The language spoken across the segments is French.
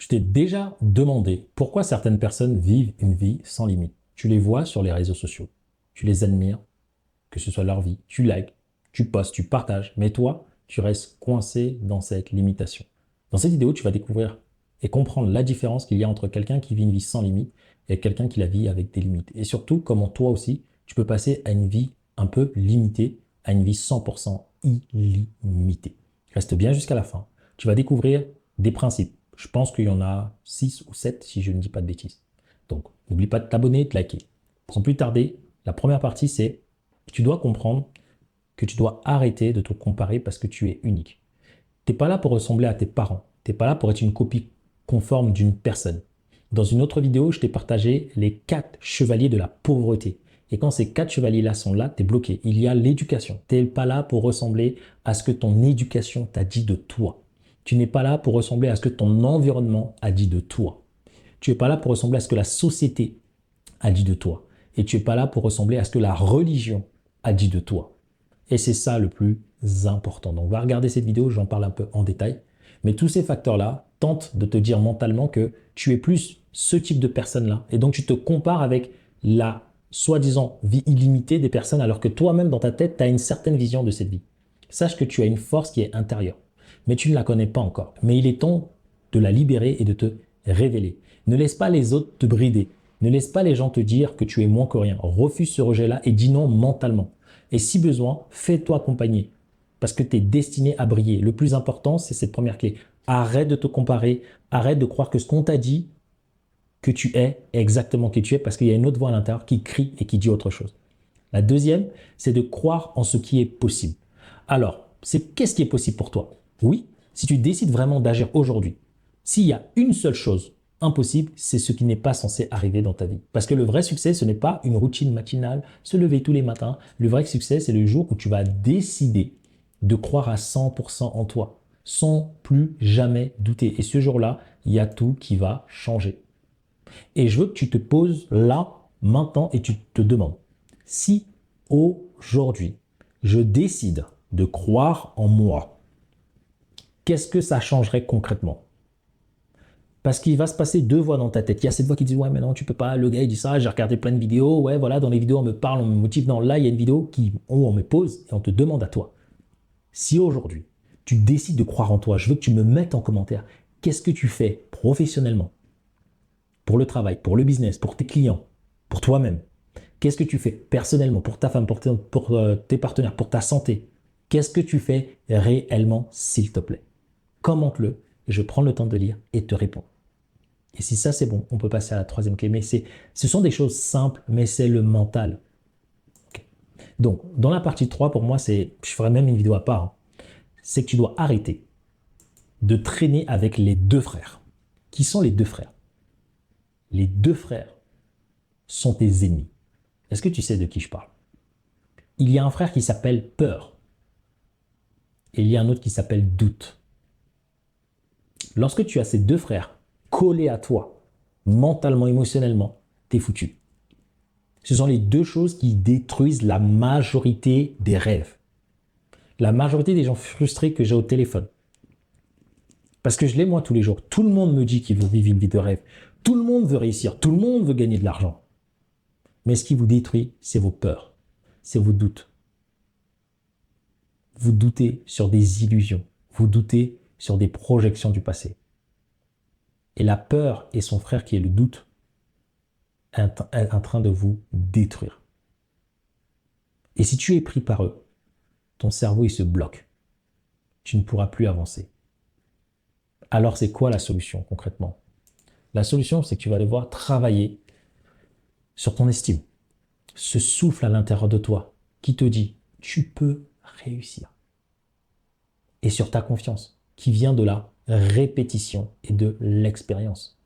Tu t'es déjà demandé pourquoi certaines personnes vivent une vie sans limite. Tu les vois sur les réseaux sociaux, tu les admires, que ce soit leur vie, tu likes, tu postes, tu partages, mais toi, tu restes coincé dans cette limitation. Dans cette vidéo, tu vas découvrir et comprendre la différence qu'il y a entre quelqu'un qui vit une vie sans limite et quelqu'un qui la vit avec des limites. Et surtout, comment toi aussi, tu peux passer à une vie un peu limitée, à une vie 100% illimitée. Reste bien jusqu'à la fin. Tu vas découvrir des principes. Je pense qu'il y en a 6 ou 7 si je ne dis pas de bêtises. Donc, n'oublie pas de t'abonner et de liker. Sans plus tarder, la première partie, c'est tu dois comprendre que tu dois arrêter de te comparer parce que tu es unique. Tu n'es pas là pour ressembler à tes parents. Tu n'es pas là pour être une copie conforme d'une personne. Dans une autre vidéo, je t'ai partagé les 4 chevaliers de la pauvreté. Et quand ces 4 chevaliers-là sont là, tu es bloqué. Il y a l'éducation. Tu n'es pas là pour ressembler à ce que ton éducation t'a dit de toi. Tu n'es pas là pour ressembler à ce que ton environnement a dit de toi. Tu n'es pas là pour ressembler à ce que la société a dit de toi. Et tu n'es pas là pour ressembler à ce que la religion a dit de toi. Et c'est ça le plus important. Donc, va regarder cette vidéo, j'en parle un peu en détail. Mais tous ces facteurs-là tentent de te dire mentalement que tu es plus ce type de personne-là. Et donc, tu te compares avec la soi-disant vie illimitée des personnes, alors que toi-même, dans ta tête, tu as une certaine vision de cette vie. Sache que tu as une force qui est intérieure, mais tu ne la connais pas encore. Mais il est temps de la libérer et de te révéler. Ne laisse pas les autres te brider. Ne laisse pas les gens te dire que tu es moins que rien. Refuse ce rejet-là et dis non mentalement. Et si besoin, fais-toi accompagner parce que tu es destiné à briller. Le plus important, c'est cette première clé. Arrête de te comparer, arrête de croire que ce qu'on t'a dit que tu es exactement qui tu es parce qu'il y a une autre voix à l'intérieur qui crie et qui dit autre chose. La deuxième, c'est de croire en ce qui est possible. Alors, qu'est-ce qui est possible pour toi? Oui, si tu décides vraiment d'agir aujourd'hui, s'il y a une seule chose impossible, c'est ce qui n'est pas censé arriver dans ta vie. Parce que le vrai succès, ce n'est pas une routine matinale, se lever tous les matins. Le vrai succès, c'est le jour où tu vas décider de croire à 100% en toi, sans plus jamais douter. Et ce jour-là, il y a tout qui va changer. Et je veux que tu te poses là, maintenant, et tu te demandes, si aujourd'hui, je décide de croire en moi, qu'est-ce que ça changerait concrètement? Parce qu'il va se passer deux voix dans ta tête. Il y a cette voix qui dit « Ouais, mais non, tu peux pas. Le gars, il dit ça. J'ai regardé plein de vidéos. Ouais, voilà, dans les vidéos, on me parle, on me motive. » Non, là, il y a une vidéo où on me pose et on te demande à toi. Si aujourd'hui, tu décides de croire en toi, je veux que tu me mettes en commentaire. Qu'est-ce que tu fais professionnellement? Pour le travail, pour le business, pour tes clients, pour toi-même. Qu'est-ce que tu fais personnellement pour ta femme, pour tes partenaires, pour ta santé? Qu'est-ce que tu fais réellement, s'il te plaît? Commente-le, je prends le temps de lire et te répondre. Et si ça c'est bon, on peut passer à la troisième clé. Mais ce sont des choses simples, mais c'est le mental. Okay. Donc, dans la partie 3, pour moi, je ferai même une vidéo à part, hein, c'est que tu dois arrêter de traîner avec les deux frères. Qui sont les deux frères? Les deux frères sont tes ennemis. Est-ce que tu sais de qui je parle? Il y a un frère qui s'appelle peur. Et il y a un autre qui s'appelle doute. Lorsque tu as ces deux frères collés à toi, mentalement, émotionnellement, t'es foutu. Ce sont les deux choses qui détruisent la majorité des rêves. La majorité des gens frustrés que j'ai au téléphone. Parce que je l'ai moi tous les jours. Tout le monde me dit qu'il veut vivre une vie de rêve. Tout le monde veut réussir. Tout le monde veut gagner de l'argent. Mais ce qui vous détruit, c'est vos peurs. C'est vos doutes. Vous doutez sur des illusions. Vous doutez sur des projections du passé. Et la peur et son frère qui est le doute est en train de vous détruire. Et si tu es pris par eux, ton cerveau il se bloque. Tu ne pourras plus avancer. Alors c'est quoi la solution concrètement? La solution, c'est que tu vas devoir travailler sur ton estime. Ce souffle à l'intérieur de toi qui te dit « tu peux réussir ». Et sur ta confiance qui vient de la répétition et de l'expérience.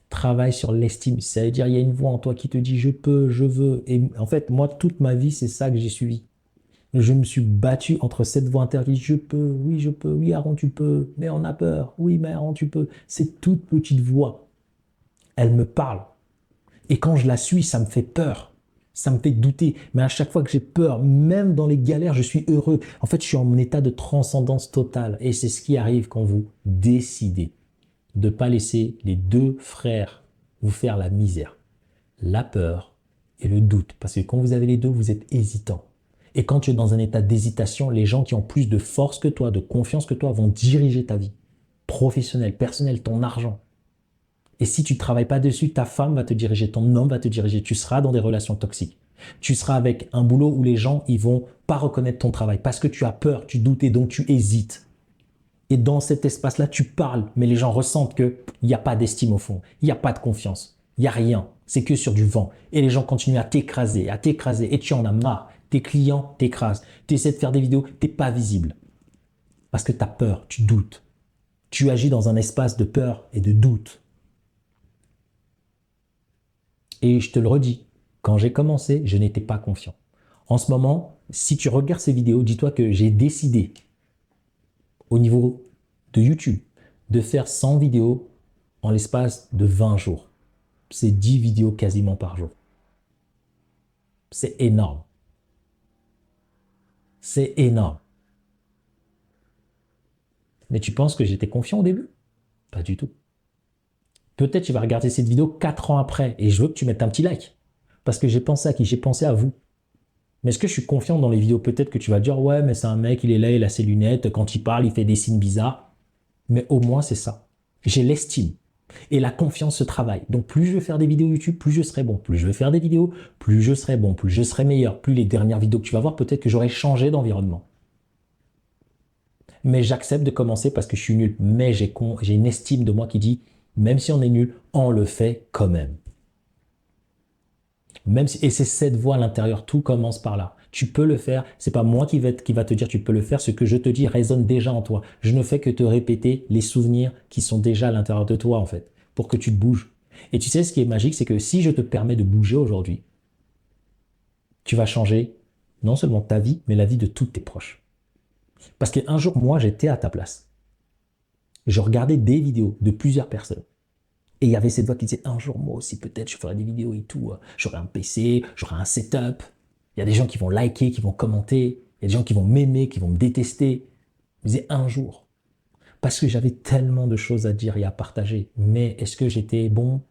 Travaille sur l'estime, ça veut dire il y a une voix en toi qui te dit « je peux, je veux ». Et en fait, moi, toute ma vie, c'est ça que j'ai suivi. Je me suis battu entre cette voix intérieure qui dit « je peux, oui Aaron tu peux, mais on a peur, oui mais Aaron tu peux ». C'est toute petite voix, elle me parle. Et quand je la suis, ça me fait peur, ça me fait douter. Mais à chaque fois que j'ai peur, même dans les galères, je suis heureux. En fait, je suis en état de transcendance totale. Et c'est ce qui arrive quand vous décidez de ne pas laisser les deux frères vous faire la misère. La peur et le doute. Parce que quand vous avez les deux, vous êtes hésitant. Et quand tu es dans un état d'hésitation, les gens qui ont plus de force que toi, de confiance que toi, vont diriger ta vie. Professionnelle, personnelle, ton argent. Et si tu ne travailles pas dessus, ta femme va te diriger, ton homme va te diriger. Tu seras dans des relations toxiques. Tu seras avec un boulot où les gens ils vont pas reconnaître ton travail parce que tu as peur, tu doutes et donc tu hésites. Et dans cet espace-là, tu parles, mais les gens ressentent qu'il n'y a pas d'estime au fond, il n'y a pas de confiance, il n'y a rien. C'est que sur du vent. Et les gens continuent à t'écraser, et tu en as marre. Tes clients t'écrasent. Tu essaies de faire des vidéos, tu n'es pas visible. Parce que tu as peur, tu doutes. Tu agis dans un espace de peur et de doute. Et je te le redis, quand j'ai commencé, je n'étais pas confiant. En ce moment, si tu regardes ces vidéos, dis-toi que j'ai décidé, au niveau de YouTube, de faire 100 vidéos en l'espace de 20 jours. C'est 10 vidéos quasiment par jour. C'est énorme. C'est énorme. Mais tu penses que j'étais confiant au début? Pas du tout. Peut-être tu vas regarder cette vidéo 4 ans après et je veux que tu mettes un petit like. Parce que j'ai pensé à qui? J'ai pensé à vous. Mais est-ce que je suis confiant dans les vidéos? Peut-être que tu vas dire, ouais, mais c'est un mec, il est là, il a ses lunettes, quand il parle, il fait des signes bizarres. Mais au moins, c'est ça. J'ai l'estime. Et la confiance se travaille. Donc, plus je vais faire des vidéos YouTube, plus je serai bon. Plus je vais faire des vidéos, plus je serai bon, plus je serai meilleur. Plus les dernières vidéos que tu vas voir, peut-être que j'aurai changé d'environnement. Mais j'accepte de commencer parce que je suis nul. Mais j'ai une estime de moi qui dit, même si on est nul, on le fait quand même. Et c'est cette voix à l'intérieur, tout commence par là. Tu peux le faire, c'est pas moi qui va te dire tu peux le faire, ce que je te dis résonne déjà en toi. Je ne fais que te répéter les souvenirs qui sont déjà à l'intérieur de toi en fait, pour que tu te bouges. Et tu sais ce qui est magique, c'est que si je te permets de bouger aujourd'hui, tu vas changer non seulement ta vie, mais la vie de tous tes proches. Parce qu'un jour, moi, j'étais à ta place. Je regardais des vidéos de plusieurs personnes. Et il y avait cette voix qui disait, un jour, moi aussi, peut-être, je ferai des vidéos et tout. J'aurai un PC, j'aurai un setup. Il y a des gens qui vont liker, qui vont commenter. Il y a des gens qui vont m'aimer, qui vont me détester. Je me disais, un jour. Parce que j'avais tellement de choses à dire et à partager. Mais est-ce que j'étais bon?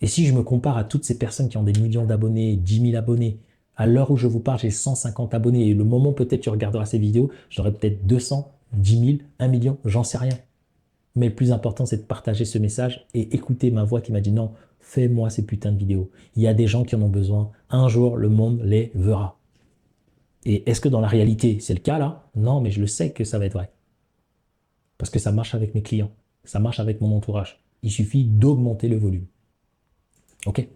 Et si je me compare à toutes ces personnes qui ont des millions d'abonnés, 10 000 abonnés, à l'heure où je vous parle, j'ai 150 abonnés. Et le moment peut-être tu regarderas ces vidéos, j'aurai peut-être 200, 10 000, 1 million, j'en sais rien. Mais le plus important, c'est de partager ce message et écouter ma voix qui m'a dit non, fais-moi ces putains de vidéos. Il y a des gens qui en ont besoin. Un jour, le monde les verra. Et est-ce que dans la réalité, c'est le cas là? Non, mais je le sais que ça va être vrai. Parce que ça marche avec mes clients. Ça marche avec mon entourage. Il suffit d'augmenter le volume. OK?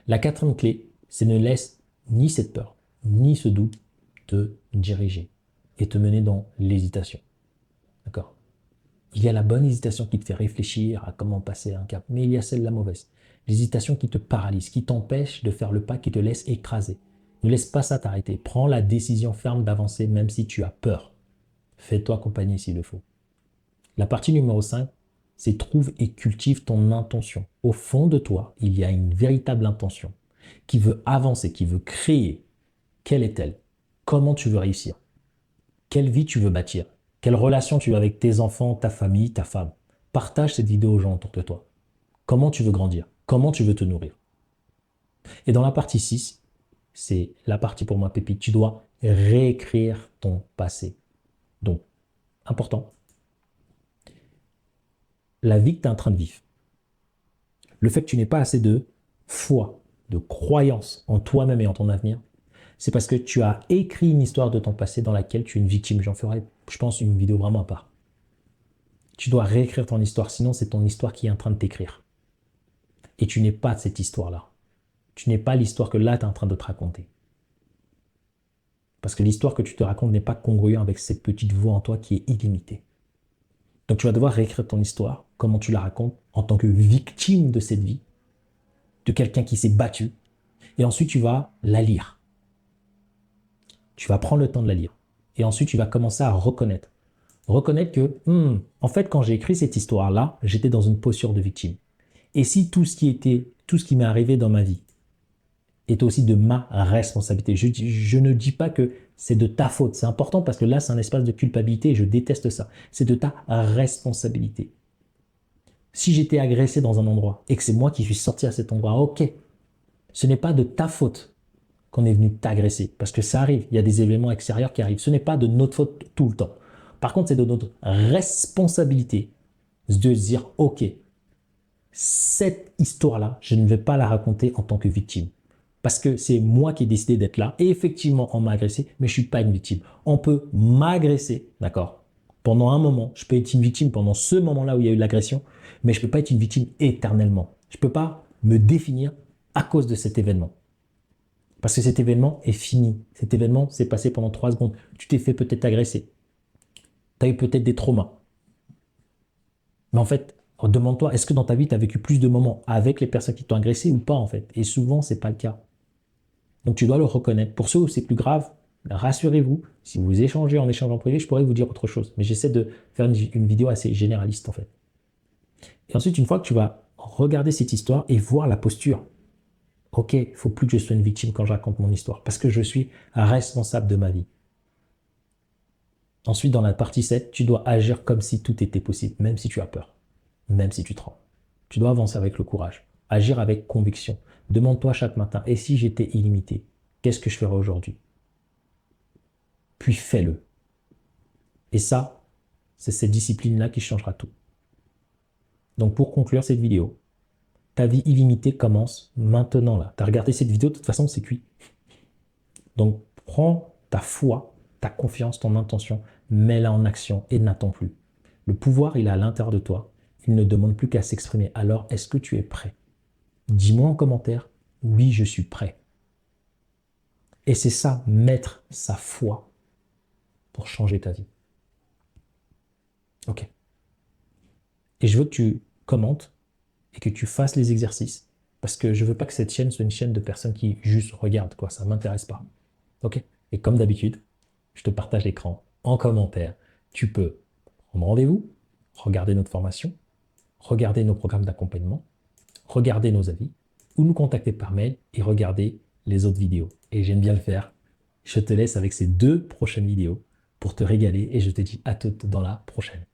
La quatrième clé, c'est ne laisse ni cette peur, ni ce doute te diriger et te mener dans l'hésitation. D'accord? Il y a la bonne hésitation qui te fait réfléchir à comment passer un cap, mais il y a celle de la mauvaise. L'hésitation qui te paralyse, qui t'empêche de faire le pas, qui te laisse écraser. Ne laisse pas ça t'arrêter. Prends la décision ferme d'avancer même si tu as peur. Fais-toi accompagner s'il le faut. La partie numéro 5, c'est trouve et cultive ton intention. Au fond de toi, il y a une véritable intention qui veut avancer, qui veut créer. Quelle est-elle? Comment tu veux réussir? Quelle vie tu veux bâtir? Quelle relation tu veux avec tes enfants, ta famille, ta femme? Partage cette vidéo aux gens autour de toi. Comment tu veux grandir? Comment tu veux te nourrir? Et dans la partie 6, c'est la partie pour moi pépite, tu dois réécrire ton passé. Donc, important, la vie que tu es en train de vivre, le fait que tu n'aies pas assez de foi, de croyance en toi-même et en ton avenir, c'est parce que tu as écrit une histoire de ton passé dans laquelle tu es une victime. J'en ferai, je pense, une vidéo vraiment à part. Tu dois réécrire ton histoire, sinon c'est ton histoire qui est en train de t'écrire. Et tu n'es pas de cette histoire-là. Tu n'es pas l'histoire que là, tu es en train de te raconter. Parce que l'histoire que tu te racontes n'est pas congruente avec cette petite voix en toi qui est illimitée. Donc tu vas devoir réécrire ton histoire, comment tu la racontes, en tant que victime de cette vie, de quelqu'un qui s'est battu. Et ensuite, tu vas la lire. Tu vas prendre le temps de la lire. Et ensuite, tu vas commencer à reconnaître. Reconnaître que, en fait, quand j'ai écrit cette histoire-là, j'étais dans une posture de victime. Et si tout ce qui m'est arrivé dans ma vie est aussi de ma responsabilité. Je ne dis pas que c'est de ta faute. C'est important parce que là, c'est un espace de culpabilité et je déteste ça. C'est de ta responsabilité. Si j'étais agressé dans un endroit et que c'est moi qui suis sorti à cet endroit, ok, ce n'est pas de ta faute qu'on est venu t'agresser, parce que ça arrive, il y a des événements extérieurs qui arrivent. Ce n'est pas de notre faute tout le temps. Par contre, c'est de notre responsabilité de se dire, ok, cette histoire-là, je ne vais pas la raconter en tant que victime. Parce que c'est moi qui ai décidé d'être là. Et effectivement, on m'a agressé, mais je ne suis pas une victime. On peut m'agresser, d'accord? Pendant un moment, je peux être une victime pendant ce moment-là où il y a eu l'agression, mais je ne peux pas être une victime éternellement. Je ne peux pas me définir à cause de cet événement. Parce que cet événement est fini. Cet événement s'est passé pendant 3 secondes. Tu t'es fait peut-être agresser. Tu as eu peut-être des traumas. Mais en fait, demande-toi, est-ce que dans ta vie, tu as vécu plus de moments avec les personnes qui t'ont agressé ou pas en fait? Et souvent, ce n'est pas le cas. Donc tu dois le reconnaître. Pour ceux où c'est plus grave, rassurez-vous, si vous échangez en échange en privé, je pourrais vous dire autre chose. Mais j'essaie de faire une vidéo assez généraliste en fait. Et ensuite, une fois que tu vas regarder cette histoire et voir la posture, ok, il ne faut plus que je sois une victime quand je raconte mon histoire, parce que je suis responsable de ma vie. Ensuite, dans la partie 7, tu dois agir comme si tout était possible, même si tu as peur, même si tu trembles. Tu dois avancer avec le courage, agir avec conviction. Demande-toi chaque matin, et si j'étais illimité, qu'est-ce que je ferais aujourd'hui? Puis fais-le. Et ça, c'est cette discipline-là qui changera tout. Donc pour conclure cette vidéo, ta vie illimitée commence maintenant là. Tu as regardé cette vidéo, de toute façon, c'est cuit. Donc prends ta foi, ta confiance, ton intention, mets-la en action et n'attends plus. Le pouvoir, il est à l'intérieur de toi. Il ne demande plus qu'à s'exprimer. Alors, est-ce que tu es prêt? Dis-moi en commentaire, oui, je suis prêt. Et c'est ça, mettre sa foi pour changer ta vie. Ok. Et je veux que tu commentes et que tu fasses les exercices parce que je veux pas que cette chaîne soit une chaîne de personnes qui juste regardent, quoi. Ça m'intéresse pas. Ok. Et comme d'habitude, je te partage l'écran en commentaire. Tu peux prendre rendez-vous, regarder notre formation, regarder nos programmes d'accompagnement, regarder nos avis ou nous contacter par mail et regarder les autres vidéos. Et j'aime bien le faire. Je te laisse avec ces 2 prochaines vidéos pour te régaler et je te dis à toutes dans la prochaine.